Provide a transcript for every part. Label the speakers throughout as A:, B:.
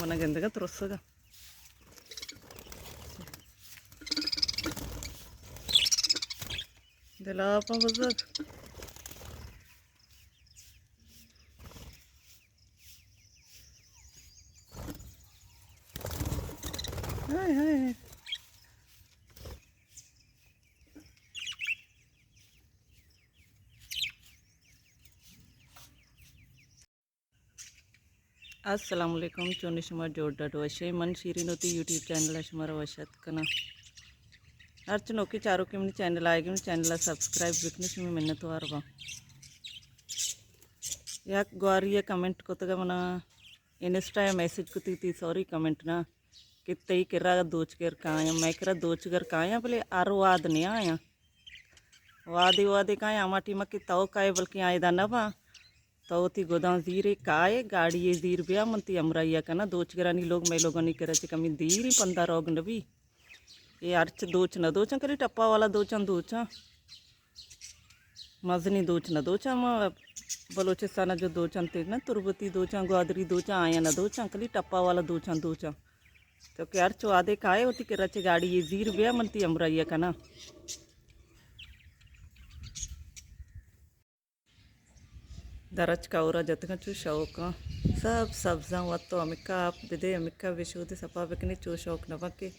A: మనకెందుకు త్రొస్సగా Delapa buzak. Hai. Assalamualaikum चोनी शुमार जोड़ा वशे मन शीरीन होती यूट्यूब चैनल शुमारा वशात कना अर्चन ओके चारों के मिनी चैनल आएगी चैनल सब्सक्राइब बिकने शुमी मिन्नत वारवा याक ग्वारिया कमेंट कोतगा मना इन्स्टा मैसेज को ती सॉरी कमेंट ना कितने ही किरा दोच कर काया मैं किरा दोच कर काया बोले आरो वाद नहीं आया वादी काया आमाटी मक्की तव काय बल्कि आए दाना बा तवती गोदाम जीरे काय गाड़ी ये जीर बिया मनती अमराइया का ना दोच गिरानी लोग मैं लोगों ने करे कमी दीरी पंदा रोग नबी ये अर्च दोच न दोचा करी टप्पा वाला दोचा मजनी दोच न दोचा बलोचिस्तान जो दोचन थे ना तुरबती दोचा ग्वादरी दोचा आया न दोचा कली टप्पा वाला दोचा तो क्या अर्च वादे काय होती कि रचे गाड़ी ये जीर बिया मनती अमराइया का ना दरच का और जतका चू शौक सब सब्जा वत्तो अमिका आप बिदे अमिका विशुद्ध सपा बेकने चू शौक नवा के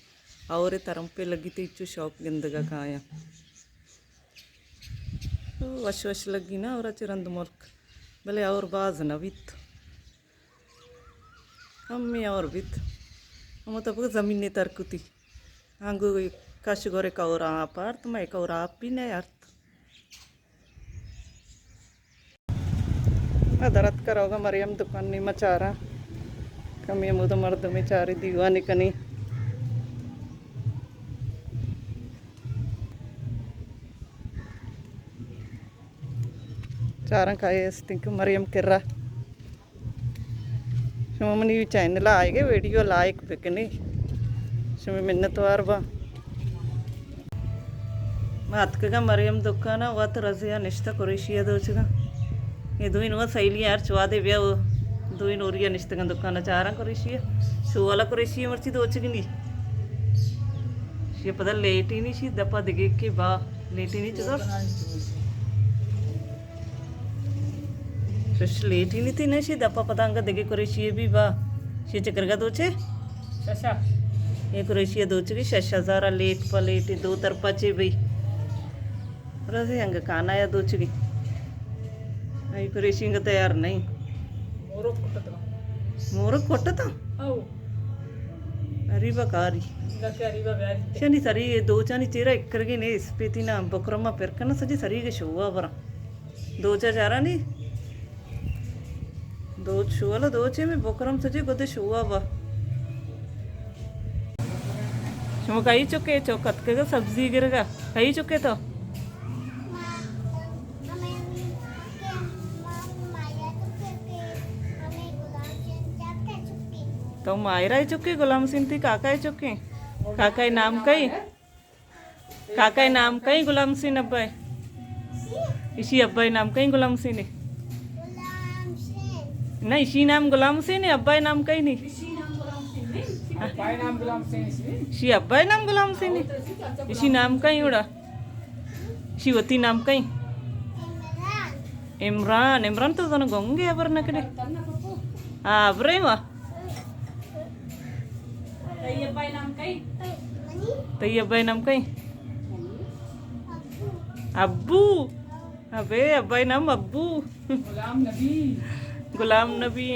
A: और तरम पे लगी थी चू शौक गिंदगा काया वश लगी ना और चिरंद मुल्क भले और बाज न वित अम्मी और वित हम तब जमीन ने तरकुती आंगू कश गोरे कौरा पार तो मैं कौरा आप भी नहीं अर्थ दरत करोगा मरियम दुकान नहीं मचारा कमी मुद मर्द में चारी दीवानी कनी चारा खाए स्टिंक मरियम किर्रा शुमनी चैनल आएगे वीडियो लाइक बिकनी शुम मिन्नत वारबा मातकगा मरियम दुकान वत रजिया निश्ता कुरेशिया दोचगा ये दुइन वो सैली यार चुवादे ब्या वो दुइन ओरिया निश्तगन दुकान चारा कुरेशिया शुवाला कुरेशिया मर्ची दोचगनी ये पता लेट ही नहीं शी दपा दिगे के बा लेट ही नहीं चुका लेट ही नहीं थी ना शी दपा पतांगा दिगे कुरेशिया भी बा शी चक्कर का दोचे शशा ये कुरेशिया दोचगी शशा ज़ारा लेट पा लेट दो तरफा चे भाई रसे अंग काना या दोचगी आई कुरेशिंग तैयार नहीं मोर कोटता अरी बकारी शनि सरी दो चानी चेरा इक्करगे ने इस पे ना बकरमा पेरकना सजी सरी के शोवा बरा दो चारा नहीं दो शोवाला दो चे में बकरम सजी गोदे शोवा बा शुम कही चुके चौकत के सब्जी गिरगा कही चुके तो मायरा ही चुकी गुलाम सिंह थी काका ही चुकी काका नाम कई गुलाम सिंह अब्बाई इसी अब्बाई नाम कई गुलाम सिंह ने नहीं इसी नाम गुलाम सिंह ने अब्बाई नाम कई नहीं इसी अब्बाई नाम गुलाम सिंह ने इसी नाम कई उड़ा इसी वती नाम कई इमरान तो दोनों गोंगे अबर नकले हाँ अबरे वाह तई अब्बाई नाम कई अब्बू अबे अब्बाई नाम अब्बू गुलाम नबी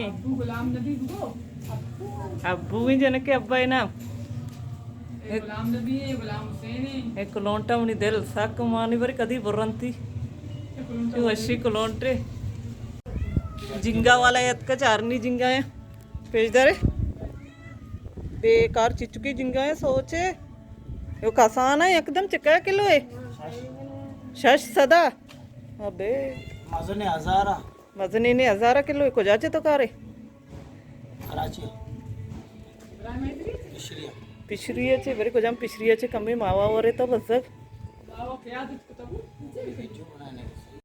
A: अब्बू ही जन के अब्बाई नाम गुलाम नबी गुलाम हुसैन एक लोंटा मुनी दिल साक मानी बरी कदी बुरंती जो अच्छी कोलोंटे जिंगा वाला यत का चारनी जिंगा है पेजदारे बेकार चिचुकी जिंगा है सोचे यो कसान है एकदम चिका किलो है शश सदा अबे मजनी ने हजारा किलो है को जाचे तो कारे कराची पिशरिया चे बरे को जाम पिशरिया चे कमी मावा वरे तो बस